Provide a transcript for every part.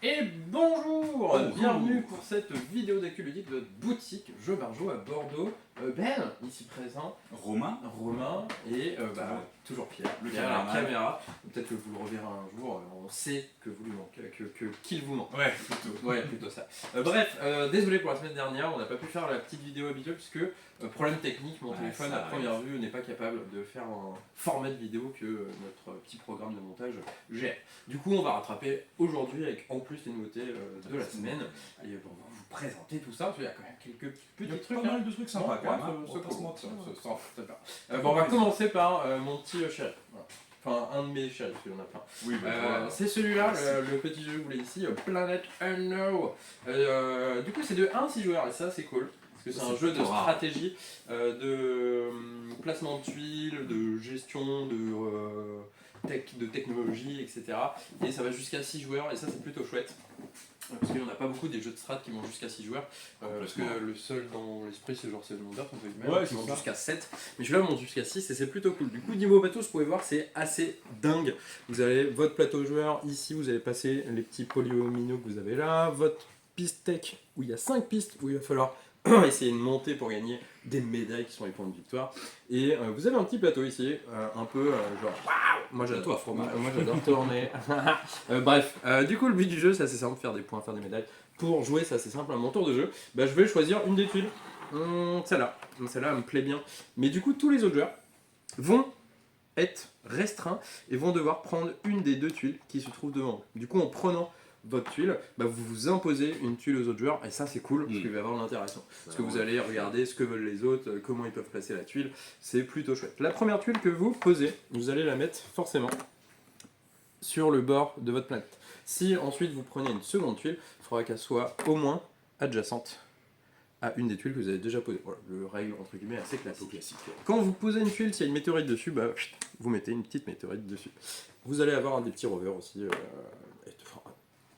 Et bonjour, bienvenue pour cette vidéo d'actu ludique de notre boutique Jeux Barjo à Bordeaux. Ben, ici présent, Romain et toujours Pierre, le derrière la caméraman. caméra. Peut-être que vous le reverrez un jour, on sait que vous lui manquez, qu'il vous manque. Ouais, plutôt. Ouais, plutôt ça. Désolé pour la semaine dernière, on n'a pas pu faire la petite vidéo habituelle puisque problème technique, mon téléphone ça à première vue n'est pas capable de faire un format de vidéo que notre petit programme de montage gère. Du coup, on va rattraper aujourd'hui avec en plus les nouveautés de la semaine et on va vous présenter tout ça parce qu'il y a quand même quelques petits trucs. Pas mal de trucs sympas quand même, hein, Ça on va pas se mentir. on va commencer par mon petit chéri. Voilà. Enfin, un de mes chéris, parce qu'il y en a plein. Oui, C'est celui-là, le petit jeu que vous voulez ici, Planet Unknown. Du coup, c'est de 1 à 6 joueurs, et ça, c'est cool. Parce que c'est un jeu de stratégie, de placement de tuiles, de gestion, de technologie, etc. Et ça va jusqu'à 6 joueurs, et ça, c'est plutôt chouette. Parce qu'il n'y en a pas beaucoup des jeux de strat qui vont jusqu'à 6 joueurs. Parce que le seul dans l'esprit, c'est genre Seven Wonders, qui monte jusqu'à 7. Mais celui-là monte jusqu'à 6 et c'est plutôt cool. Du coup, niveau bateau, vous pouvez voir, c'est assez dingue. Vous avez votre plateau joueur, ici vous avez passé les petits polyomino que vous avez là, votre piste tech où il y a 5 pistes où il va falloir essayer de monter pour gagner des médailles qui sont les points de victoire. Et vous avez un petit plateau ici, un peu genre waouh. Moi j'adore tourner. Du coup le but du jeu c'est assez simple, faire des points, faire des médailles. Pour jouer c'est assez simple, à mon tour de jeu, je vais choisir une des tuiles. Celle-là elle me plaît bien. Mais du coup tous les autres joueurs vont être restreints et vont devoir prendre une des deux tuiles qui se trouvent devant eux. Du coup en prenant votre tuile, vous vous imposez une tuile aux autres joueurs et ça c'est cool parce qu'il va y avoir de l'interaction. Parce que vous allez regarder ce que veulent les autres, comment ils peuvent placer la tuile, c'est plutôt chouette. La première tuile que vous posez, vous allez la mettre forcément sur le bord de votre planète. Si ensuite vous prenez une seconde tuile, il faudra qu'elle soit au moins adjacente à une des tuiles que vous avez déjà posées. Voilà, le règle entre guillemets assez classique. Quand vous posez une tuile, s'il y a une météorite dessus, vous mettez une petite météorite dessus. Vous allez avoir des petits rovers aussi.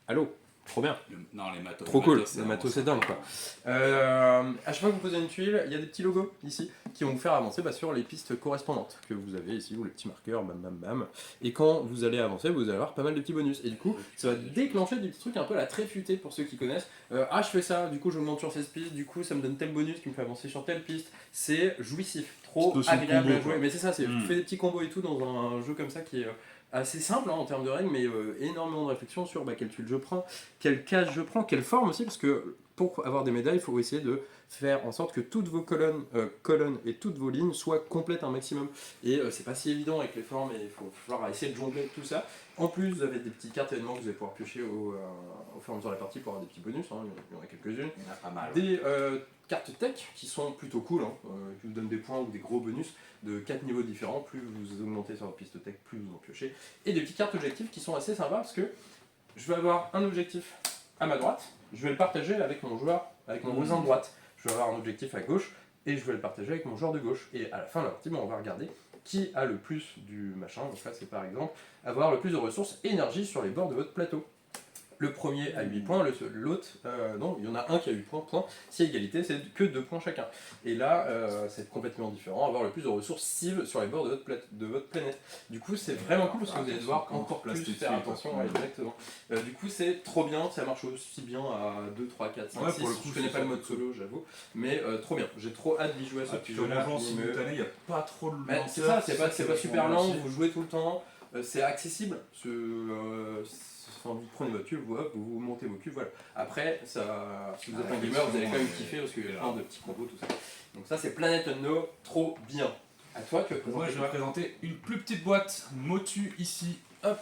Allô, trop bien. Non, les matos. Trop cool, les matos c'est dingue quoi. À chaque fois que vous posez une tuile, il y a des petits logos ici qui vont vous faire avancer sur les pistes correspondantes que vous avez ici, ou les petits marqueurs, bam bam bam. Et quand vous allez avancer, vous allez avoir pas mal de petits bonus. Et du coup, ça va déclencher des petits trucs un peu à la très futé pour ceux qui connaissent. Je fais ça, du coup je monte sur cette piste, du coup ça me donne tel bonus qui me fait avancer sur telle piste. C'est jouissif, trop agréable à jouer. Mais c'est ça, tu fais des petits combos et tout dans un jeu comme ça qui est assez simple en termes de règles, mais énormément de réflexion sur quelle tuile je prends, quelle case je prends, quelle forme aussi, parce que pour avoir des médailles, il faut essayer de faire en sorte que toutes vos colonnes et toutes vos lignes soient complètes un maximum. Et c'est pas si évident avec les formes, et il faut falloir essayer de jongler avec tout ça. En plus, vous avez des petites cartes événements que vous allez pouvoir piocher au fur et à mesure de la partie pour avoir des petits bonus, il y en a quelques-unes. Il y en a pas mal. Des cartes tech qui sont plutôt cool, qui vous donnent des points ou des gros bonus de 4 niveaux différents. Plus vous augmentez sur votre piste tech, plus vous en piochez. Et des petites cartes objectifs qui sont assez sympas parce que je vais avoir un objectif à ma droite, je vais le partager avec mon joueur, avec mon voisin de droite. Je vais avoir un objectif à gauche et je vais le partager avec mon joueur de gauche. Et à la fin de la partie, on va regarder qui a le plus du machin. Donc là, c'est par exemple avoir le plus de ressources énergie sur les bords de votre plateau. Le premier a 8 points, l'autre, non, il y en a un qui a 8 points, point. Si égalité, c'est que 2 points chacun. Et là, c'est complètement différent, avoir le plus de ressources cibles sur les bords de votre planète. Du coup, c'est vraiment cool parce que vous allez devoir encore plus faire attention. Exactement. Du coup, c'est trop bien, ça marche aussi bien à 2, 3, 4, 5, 6. Je connais pas le mode solo, j'avoue, mais trop bien. J'ai trop hâte d'y jouer à ce petit jeu-là. Simultané, il n'y a pas trop de lenteur. C'est ça, c'est pas super lent, vous jouez tout le temps, c'est accessible. Vous prenez votre cube, vous montez vos cubes, voilà. Après, si vous êtes un gamer, vous allez quand même kiffer parce qu'il y a plein de petits combos, tout ça. Donc ça, c'est Planet Unknown, trop bien. À toi, tu vas présenter. Moi, je vais présenter une plus petite boîte Motu ici. Hop.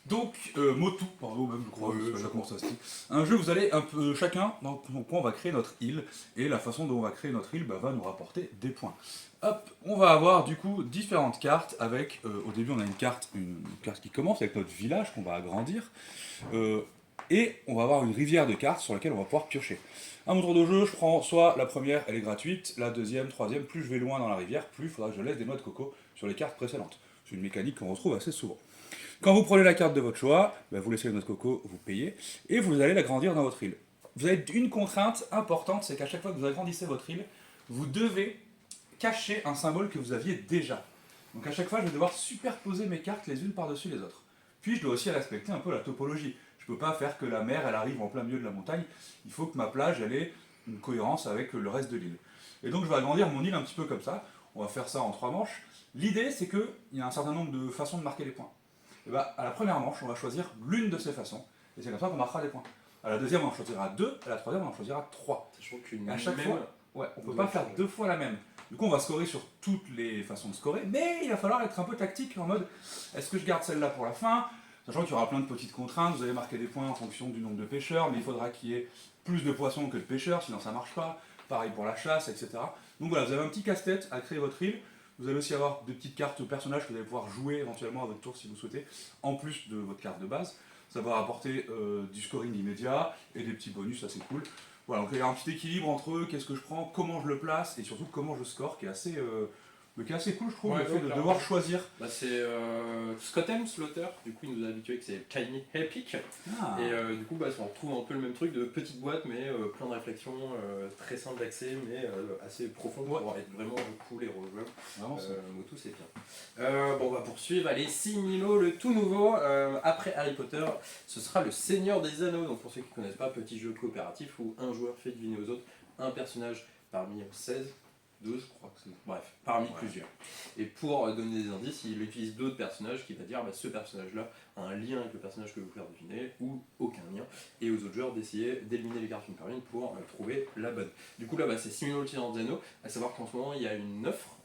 Donc, Motu, pardon, même je crois, je commence à se dire. Un jeu, vous allez un peu, chacun, dans son coin, on va créer notre île, et la façon dont on va créer notre île va nous rapporter des points. Hop, on va avoir du coup différentes cartes avec, au début on a une carte qui commence avec notre village qu'on va agrandir, et on va avoir une rivière de cartes sur laquelle on va pouvoir piocher. À mon tour de jeu, je prends soit la première, elle est gratuite, la deuxième, troisième, plus je vais loin dans la rivière, plus il faudra que je laisse des noix de coco sur les cartes précédentes. C'est une mécanique qu'on retrouve assez souvent. Quand vous prenez la carte de votre choix, vous laissez les noix de coco, vous payez, et vous allez l'agrandir dans votre île. Vous avez une contrainte importante, c'est qu'à chaque fois que vous agrandissez votre île, vous devez cacher un symbole que vous aviez déjà. Donc à chaque fois, je vais devoir superposer mes cartes les unes par-dessus les autres. Puis je dois aussi respecter un peu la topologie. Je peux pas faire que la mer elle arrive en plein milieu de la montagne, il faut que ma plage elle ait une cohérence avec le reste de l'île. Et donc je vais agrandir mon île un petit peu comme ça, on va faire ça en 3 manches. L'idée c'est qu'il y a un certain nombre de façons de marquer les points. Et bah, à la première manche, on va choisir l'une de ces façons, et c'est comme ça qu'on marquera les points. À la deuxième, on en choisira 2, à la troisième, on en choisira 3. Sachant qu'une À chaque même... fois, ouais, on peut pas faire 2 fois la même. Du coup, on va scorer sur toutes les façons de scorer, mais il va falloir être un peu tactique en mode est-ce que je garde celle-là pour la fin, sachant qu'il y aura plein de petites contraintes, vous allez marquer des points en fonction du nombre de pêcheurs, mais il faudra qu'il y ait plus de poissons que de pêcheurs, sinon ça marche pas. Pareil pour la chasse, etc. Donc voilà, vous avez un petit casse-tête à créer votre île. Vous allez aussi avoir des petites cartes personnages que vous allez pouvoir jouer éventuellement à votre tour si vous souhaitez, en plus de votre carte de base. Ça va apporter du scoring immédiat et des petits bonus assez cool. Voilà, donc il y a un petit équilibre entre qu'est-ce que je prends, comment je le place et surtout comment je score qui est assez cool je trouve, Ouais, le fait de clairement. devoir choisir. Bah, c'est Scott Helms, l'auteur, du coup il nous a habitué que c'est Tiny Epic. Ah. Et du coup bah, on retrouve un peu le même truc de petite boîte mais plein de réflexions, très simple d'accès mais assez profond pour être vraiment cool et rejouable. Motu c'est bien. Bon on va poursuivre, allez Similo, le tout nouveau, après Harry Potter, ce sera le Seigneur des Anneaux. Donc pour ceux qui ne connaissent pas, petit jeu coopératif où un joueur fait deviner aux autres un personnage parmi 16. 12, je crois que c'est. Bref, parmi plusieurs. Et pour donner des indices, il utilise d'autres personnages qui va dire bah, ce personnage-là a un lien avec le personnage que vous faire deviner ou aucun lien. Et aux autres joueurs d'essayer d'éliminer les cartes une par une pour trouver la bonne. Du coup là, bah, c'est Similo le Seigneur des Anneaux. À savoir qu'en ce moment, il y a une offre.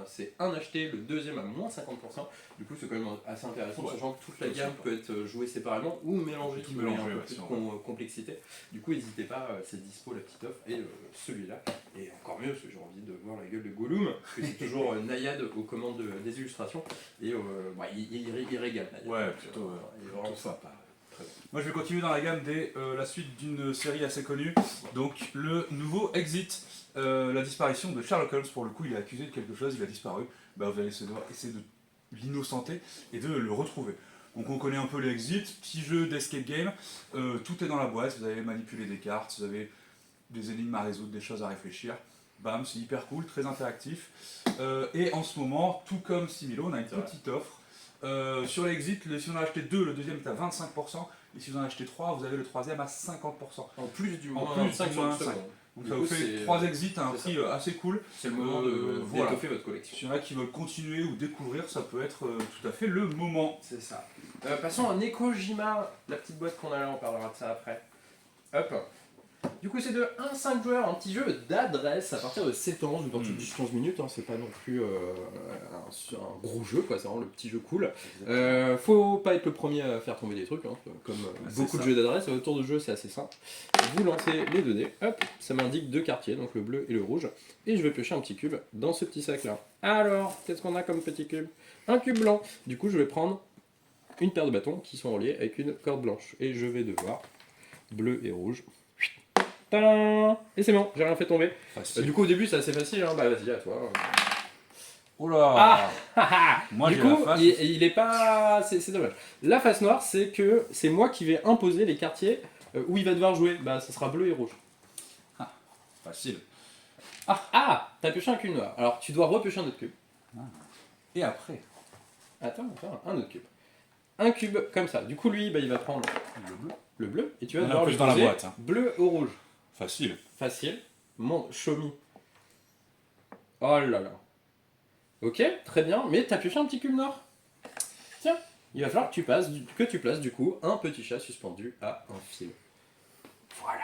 C'est un acheté, le deuxième à moins 50%. Du coup, c'est quand même assez intéressant, sachant que toute la gamme peut être jouée séparément ou mélangée si vous voulez un peu plus de complexité. Du coup, n'hésitez pas, c'est dispo la petite offre et celui-là. Et encore mieux, parce que j'ai envie de voir la gueule de Gollum, parce que c'est toujours Nayad aux commandes des illustrations, et bah, il régale Nayad. Ouais, plutôt, il est vraiment sympa. Moi je vais continuer dans la gamme la suite d'une série assez connue, donc le nouveau Exit, la disparition de Sherlock Holmes. Pour le coup il est accusé de quelque chose, il a disparu, bah, vous allez essayer de l'innocenter et de le retrouver. Donc on connaît un peu l'Exit, petit jeu d'escape game, tout est dans la boîte, vous allez manipuler des cartes, vous avez des énigmes à résoudre, des choses à réfléchir. Bam, c'est hyper cool, très interactif. Et en ce moment, tout comme Similo, on a une petite offre. Sur l'Exit, si vous en achetez 2, le deuxième est à 25%. Et si vous en achetez 3, vous avez le troisième à 50%. En plus du moins 5 sur le second. Donc ça vous fait 3 exits à un prix assez cool. C'est le moment d'étoffer votre collection. S'il y en a qui veulent continuer ou découvrir, ça peut être tout à fait le moment. C'est ça. Passons à Nekojima, la petite boîte qu'on a là, on parlera de ça après. Hop. Du coup c'est de 1-5 joueurs, un petit jeu d'adresse à partir de 7 ans, une partie de 10-15 minutes, hein, c'est pas non plus un gros jeu, quoi, c'est vraiment le petit jeu cool. Faut pas être le premier à faire tomber des trucs, hein, comme beaucoup de jeux d'adresse, autour de jeu c'est assez simple. Vous lancez les 2 dés, hop, ça m'indique 2 quartiers, donc le bleu et le rouge, et je vais piocher un petit cube dans ce petit sac là. Alors, qu'est-ce qu'on a comme petit cube? Un cube blanc, du coup je vais prendre une paire de bâtons qui sont reliés avec une corde blanche, et je vais devoir bleu et rouge. Et c'est bon, j'ai rien fait tomber. Du coup au début c'est assez facile, hein. Bah vas-y à toi. Oh là Moi, du coup il est pas... c'est dommage. La face noire c'est que c'est moi qui vais imposer les quartiers où il va devoir jouer. Bah ça sera bleu et rouge. Facile. T'as pioché un cube noir. Alors tu dois repiocher un autre cube. Et après Attends, un autre cube. Un cube comme ça. Du coup lui bah, il va prendre le bleu et tu vas devoir le dans la poser boîte, hein. Bleu ou rouge. Facile. Mon show me. Oh là là. Ok, très bien, mais t'as pioché un petit cube noir. Tiens, il va falloir que tu places du coup un petit chat suspendu à un fil. Voilà.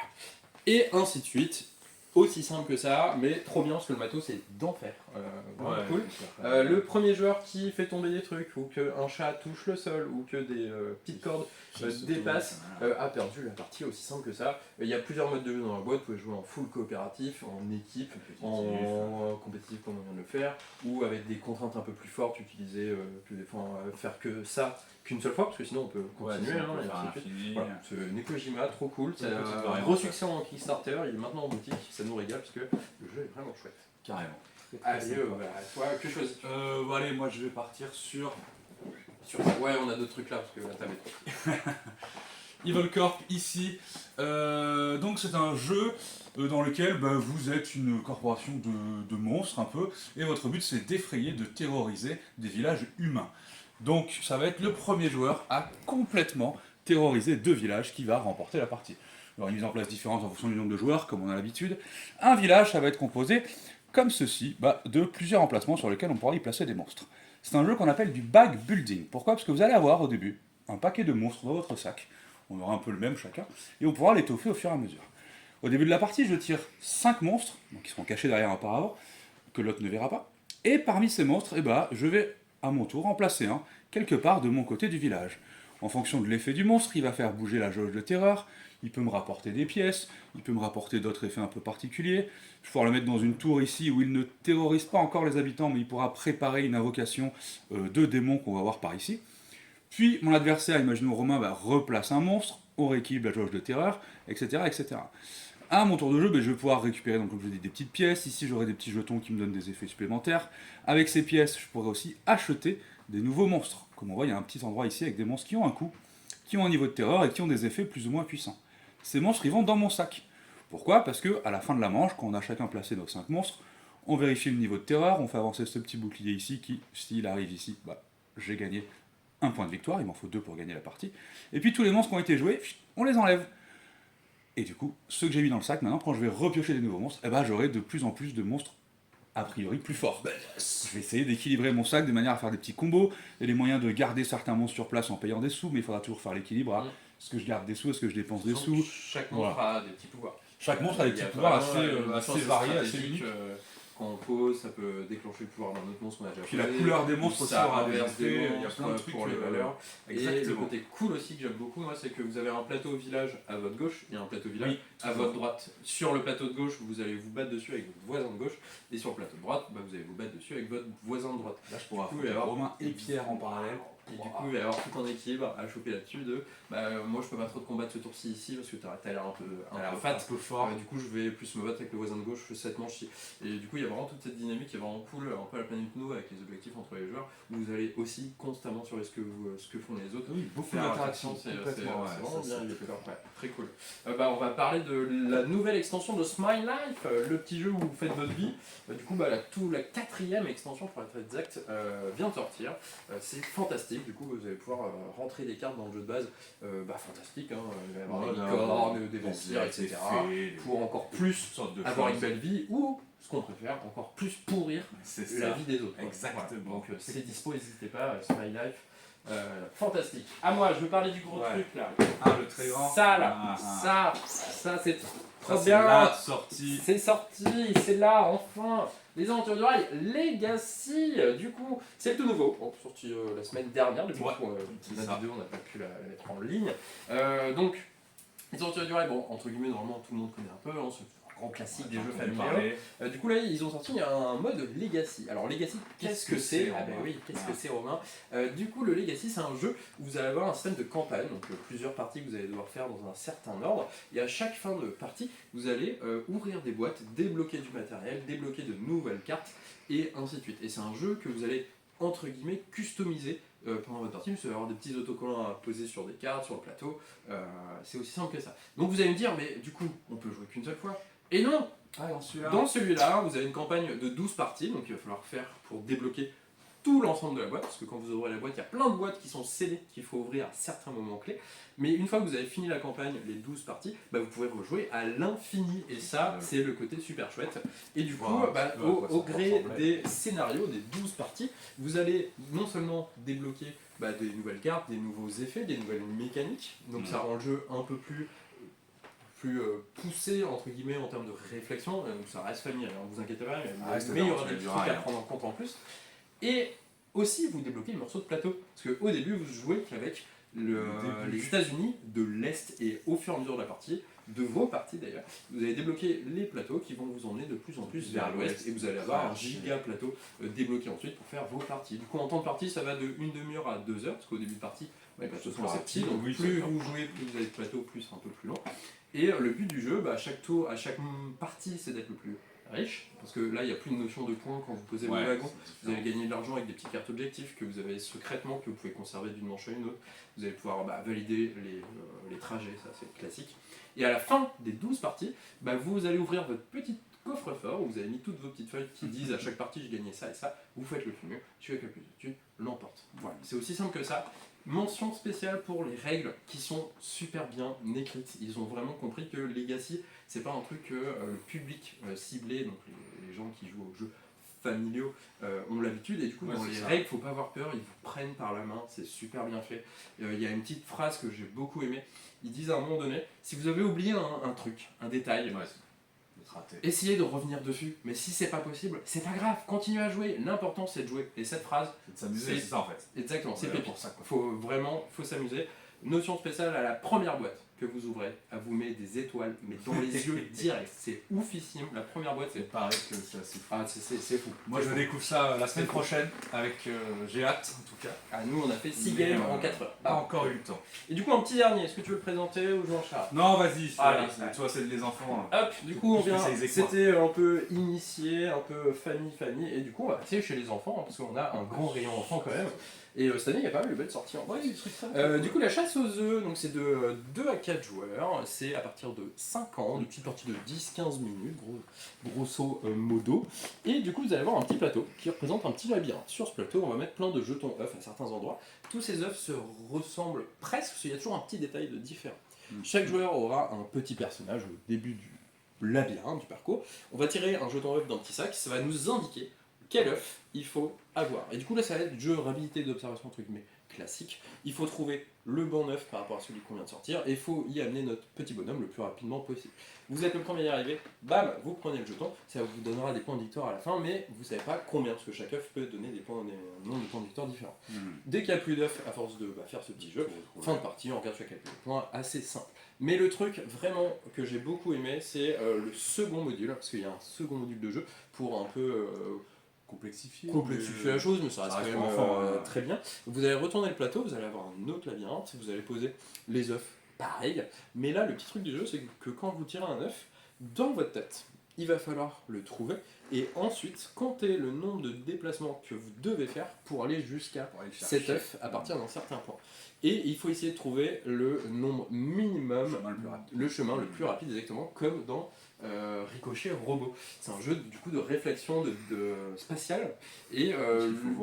Et ainsi de suite. Aussi simple que ça, mais trop bien parce que le matos c'est d'enfer. Vraiment cool. Le premier joueur qui fait tomber des trucs, ou qu'un chat touche le sol, ou que des petites cordes dépassent, a perdu la partie. Aussi simple que ça. Il y a plusieurs modes de jeu dans la boîte. Vous pouvez jouer en full coopératif, en équipe, en compétitif comme on vient de le faire, ou avec des contraintes un peu plus fortes, utiliser faire que ça qu'une seule fois, parce que sinon on peut continuer. Voilà, c'est Nekojima, trop cool. C'est un gros succès en Kickstarter, il est maintenant en boutique, ça nous régale parce que le jeu est vraiment chouette. Carrément. Allez, toi, que choisis? Allez, moi je vais partir sur... Ouais, on a d'autres trucs là parce que la table est trop. Evil Corp ici. Donc c'est un jeu dans lequel vous êtes une corporation de monstres un peu, et votre but c'est d'effrayer, de terroriser des villages humains. Donc ça va être le premier joueur à complètement terroriser 2 villages qui va remporter la partie. Il y aura une mise en place différente en fonction du nombre de joueurs, comme on a l'habitude. Un village, ça va être composé, comme ceci, de plusieurs emplacements sur lesquels on pourra y placer des monstres. C'est un jeu qu'on appelle du bag building. Pourquoi? Parce que vous allez avoir au début un paquet de monstres dans votre sac. On aura un peu le même chacun, et on pourra l'étoffer au fur et à mesure. Au début de la partie, je tire 5 monstres, donc qui seront cachés derrière un paravent, que l'autre ne verra pas. Et parmi ces monstres, je vais à mon tour en placer un quelque part de mon côté du village. En fonction de l'effet du monstre, il va faire bouger la jauge de terreur, il peut me rapporter des pièces, il peut me rapporter d'autres effets un peu particuliers. Je vais pouvoir le mettre dans une tour ici où il ne terrorise pas encore les habitants, mais il pourra préparer une invocation de démons qu'on va voir par ici. Puis mon adversaire, imaginons Romain, replace un monstre, on rééquilibre la jauge de terreur, etc. etc. À mon tour de jeu, je vais pouvoir récupérer, donc, comme je l'ai dit, des petites pièces. Ici, j'aurai des petits jetons qui me donnent des effets supplémentaires. Avec ces pièces, je pourrai aussi acheter des nouveaux monstres. Comme on voit, il y a un petit endroit ici avec des monstres qui ont un coût, qui ont un niveau de terreur et qui ont des effets plus ou moins puissants. Ces monstres, ils vont dans mon sac. Pourquoi? Parce que à la fin de la manche, quand on a chacun placé nos 5 monstres, on vérifie le niveau de terreur, on fait avancer ce petit bouclier ici qui, s'il arrive ici, j'ai gagné un point de victoire, il m'en faut 2 pour gagner la partie. Et puis tous les monstres qui ont été joués, on les enlève. Et du coup, ceux que j'ai mis dans le sac, maintenant, quand je vais repiocher des nouveaux monstres, j'aurai de plus en plus de monstres a priori plus forts. Je vais essayer d'équilibrer mon sac de manière à faire des petits combos, et les moyens de garder certains monstres sur place en payant des sous, mais il faudra toujours faire l'équilibre. Est-ce que je garde des sous, est-ce que je dépense des sous? Chaque monstre a des petits pouvoirs. Chaque monstre a des petits pouvoirs assez variés, assez uniques. Quand on pose, ça peut déclencher le pouvoir d'un autre monstre qu'on a déjà Puis la couleur des monstres aussi aura des effets, il y a plein de trucs pour les valeurs. Et le côté cool aussi que j'aime beaucoup, moi, c'est que vous avez un plateau village à votre gauche et un plateau village à votre droite. Sur le plateau de gauche, vous allez vous battre dessus avec votre voisin de gauche, et sur le plateau de droite, vous allez vous battre dessus avec votre voisin de droite. Là, je pourrais avoir Romain et Pierre en parallèle. Et du coup, il va y avoir tout un équilibre à choper là-dessus de moi je peux pas trop te combattre ce tour-ci ici parce que t'as l'air un peu fat, un peu fort. Du coup, je vais plus me battre avec le voisin de gauche cette manche-ci. Et du coup, il y a vraiment toute cette dynamique qui est vraiment cool, un peu à la planète No avec les objectifs entre les joueurs où vous allez aussi constamment surveiller ce que font les autres. Oui, beaucoup d'interactions, c'est vraiment bien, très cool. On va parler de la nouvelle extension de Smile Life, le petit jeu où vous faites votre vie. Du coup, la 4e extension pour être exact vient de sortir. C'est fantastique, du coup vous allez pouvoir rentrer des cartes dans le jeu de base, fantastique, il va y avoir des licornes, des vampires, etc. pour encore plus avoir une belle vie, ou ce qu'on préfère, encore plus pourrir la vie des autres. Exactement. Voilà. Donc c'est dispo, n'hésitez pas, Smile Life. Fantastique. À moi, je veux parler du gros truc là. Le très grand. Ça là, ça c'est trop bien. C'est sorti, c'est là, enfin. Les Aventures du Rail Legacy, du coup, c'est le tout nouveau, sorti la semaine dernière, depuis la vidéo, on n'a pas pu la mettre en ligne. Donc, les Aventures du Rail, entre guillemets, normalement tout le monde connaît un peu, c'est un grand classique des jeux familiaux. Du coup, là, ils ont sorti un mode Legacy. Alors, Legacy, qu'est-ce que c'est? Qu'est-ce que c'est, Romain? Du coup, le Legacy, c'est un jeu où vous allez avoir un système de campagne, donc plusieurs parties que vous allez devoir faire dans un certain ordre. Et à chaque fin de partie, vous allez ouvrir des boîtes, débloquer du matériel, débloquer de nouvelles cartes, et ainsi de suite. Et c'est un jeu que vous allez, entre guillemets, customiser pendant votre partie. Vous allez avoir des petits autocollants à poser sur des cartes, sur le plateau. C'est aussi simple que ça. Donc vous allez me dire, mais du coup, on peut jouer qu'une seule fois. Et non! Dans celui-là, vous avez une campagne de 12 parties, donc il va falloir faire pour débloquer tout l'ensemble de la boîte, parce que quand vous ouvrez la boîte, il y a plein de boîtes qui sont scellées, qu'il faut ouvrir à certains moments clés. Mais une fois que vous avez fini la campagne, les 12 parties, vous pouvez rejouer à l'infini. Et ça, c'est le côté super chouette. Et du coup, au gré des scénarios, des 12 parties, vous allez non seulement débloquer des nouvelles cartes, des nouveaux effets, des nouvelles mécaniques. Donc ça rend le jeu un peu plus poussé entre guillemets en termes de réflexion, donc ça reste familial, ne vous inquiétez pas, mais il y aura des trucs à prendre en compte en plus. Et aussi vous débloquez le morceau de plateau, parce qu'au début vous jouez qu'avec les États-Unis de l'Est, et au fur et à mesure de la partie, de vos parties d'ailleurs, vous allez débloquer les plateaux qui vont vous emmener de plus en plus vers l'Ouest, et vous allez avoir un giga plateau débloqué ensuite pour faire vos parties. Du coup en temps de partie ça va de 1 demi-heure à 2 heures, parce qu'au début de partie, les plateaux sont assez petits, donc plus vous jouez, plus vous avez de plateaux, plus c'est un peu plus long. Et le but du jeu, à chaque tour, à chaque partie, c'est d'être le plus riche, parce que là il n'y a plus de notion de points quand vous posez vos wagons. Vous allez gagner de l'argent avec des petites cartes objectifs que vous avez secrètement, que vous pouvez conserver d'une manche à une autre. Vous allez pouvoir valider les trajets, ça c'est classique. Et à la fin des 12 parties, vous allez ouvrir votre petite coffre-fort où vous avez mis toutes vos petites feuilles qui disent à chaque partie je gagnais ça et ça, vous faites le plus mieux, celui avec le plus de thunes l'emporte. Voilà, c'est aussi simple que ça. Mention spéciale pour les règles qui sont super bien écrites. Ils ont vraiment compris que Legacy, c'est pas un truc que le public ciblé, donc les gens qui jouent aux jeux familiaux ont l'habitude, et du coup dans les règles, faut pas avoir peur, ils vous prennent par la main, c'est super bien fait. Il y a une petite phrase que j'ai beaucoup aimée, ils disent à un moment donné, si vous avez oublié un truc, un détail, essayez de revenir dessus, mais si c'est pas possible, c'est pas grave, continuez à jouer, l'important c'est de jouer. Et cette phrase, c'est de s'amuser, c'est ça en fait. Exactement, c'est pépite. Faut s'amuser. Notion spéciale à la première boîte que vous ouvrez, à vous mettre des étoiles, mais dans les yeux direct. C'est oufissime. La première boîte, c'est pareil que c'est assez fou. Ah, c'est fou. Moi, je découvre ça la semaine prochaine avec. J'ai hâte en tout cas. Ah, nous, on a fait 6 games en 4 heures. Pas encore eu le temps. Et du coup, un petit dernier, est-ce que tu veux le présenter ou Jean-Charles? Non, vas-y. Allez, toi, c'est les enfants. Hop, du coup, on vient. C'était un peu initié, un peu famille, et du coup, on va passer chez les enfants, hein, parce qu'on a un grand rayon enfant quand même. Et cette année, il y a pas mal de belles sorties. Du coup, la chasse aux œufs, donc c'est de 2 à 4 joueurs, c'est à partir de 5 ans, une petite partie de 10-15 minutes, grosso modo. Et du coup, vous allez avoir un petit plateau qui représente un petit labyrinthe. Sur ce plateau, on va mettre plein de jetons œufs à certains endroits. Tous ces œufs se ressemblent presque, parce qu'il y a toujours un petit détail de différent. Chaque joueur aura un petit personnage au début du labyrinthe, du parcours. On va tirer un jeton œuf d'un petit sac, ça va nous indiquer quel œuf il faut avoir. Et du coup là ça va être jeu rapidité d'observation entre guillemets classique. Il faut trouver le bon œuf par rapport à celui qu'on vient de sortir et il faut y amener notre petit bonhomme le plus rapidement possible. Vous êtes le premier à y arriver, bam, vous prenez le jeton, ça vous donnera des points de victoire à la fin, mais vous savez pas combien, parce que chaque œuf peut donner des nombre de points de victoire différents. Dès qu'il n'y a plus d'œufs, à force de faire ce petit jeu, fin de partie, on regarde sur quelques points, assez simple. Mais le truc vraiment que j'ai beaucoup aimé, c'est le second module, parce qu'il y a un second module de jeu pour un peu complexifier la chose, mais ça reste quand même très bien. Vous allez retourner le plateau, vous allez avoir un autre labyrinthe, vous allez poser les œufs pareil, mais là le petit truc du jeu c'est que quand vous tirez un œuf, dans votre tête, il va falloir le trouver et ensuite compter le nombre de déplacements que vous devez faire pour aller jusqu'à cet œuf à partir d'un certain point. Et il faut essayer de trouver le nombre minimum, le chemin le plus rapide exactement, comme dans Ricochet Robot. C'est un jeu du coup de réflexion spatiale et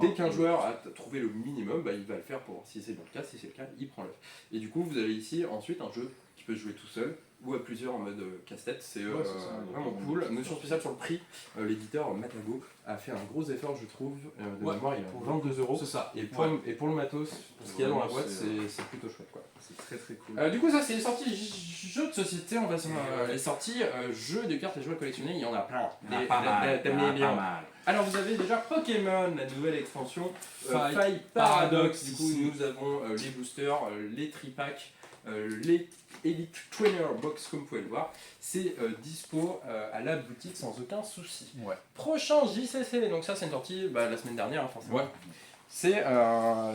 dès qu'un joueur a trouvé le minimum, il va le faire pour si c'est bien le cas, si c'est le cas, il prend l'œuf. Et du coup vous avez ici ensuite un jeu qui peut se jouer tout seul ou à plusieurs en mode casse-tête, c'est vraiment cool. Notion spéciale sur le prix, l'éditeur Matago a fait un gros effort je trouve, de mémoire il est pour 22€, c'est ça. Et pour le matos, pour ce qu'il y a dans la boîte, c'est plutôt chouette quoi. C'est très très cool. Du coup ça c'est les sorties jeux de société, on va sur les sorties jeux de cartes et jeux à collectionner, il y en a plein. Alors vous avez déjà Pokémon, la nouvelle extension Faille Paradox, du coup nous avons les boosters, les tripacks, les Elite Trainer Box comme vous pouvez le voir, c'est dispo à la boutique sans aucun souci. Prochain JCC, donc ça c'est une sortie la semaine dernière hein, forcément. C'est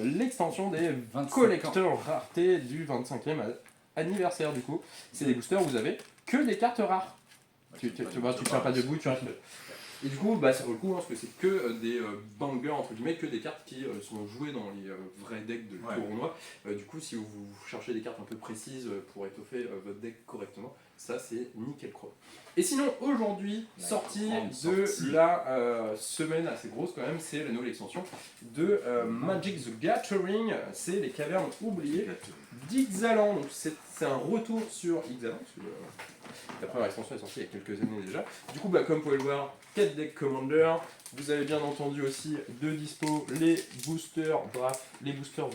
l'extension des collecteurs rareté du 25e anniversaire du coup. C'est des boosters où vous avez que des cartes rares. Tu tiens pas debout, tu restes. Et du coup, ça vaut le coup, parce que c'est que des bangers, entre guillemets, que des cartes qui sont jouées dans les vrais decks de tournoi. Du coup, si vous cherchez des cartes un peu précises pour étoffer votre deck correctement, ça c'est nickel croc. Et sinon, aujourd'hui, sortie de la semaine assez grosse quand même, c'est la nouvelle extension de Magic the Gathering, c'est les cavernes oubliées d'Ixalan. Donc c'est un retour sur Ixalan, parce que la première extension est sortie il y a quelques années déjà. Du coup, comme vous pouvez le voir, 4 decks Commander. Vous avez bien entendu aussi de dispo les boosters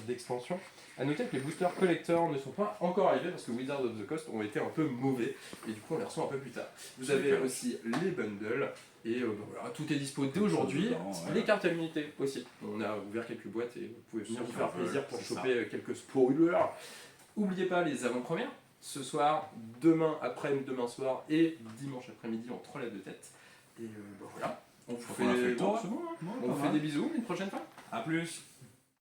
d'extension. A noter que les boosters collector ne sont pas encore arrivés parce que Wizards of the Coast ont été un peu mauvais et du coup on les reçoit un peu plus tard. Vous avez aussi les bundles et voilà, tout est dispo dès aujourd'hui. Les cartes à l'unité aussi. On a ouvert quelques boîtes et vous pouvez venir vous faire plaisir pour choper quelques spoilers. N'oubliez pas les avant-premières. Ce soir, demain soir et dimanche après-midi en 3 lettres de tête. Et voilà, on vous fait des bisous une prochaine fois. A plus.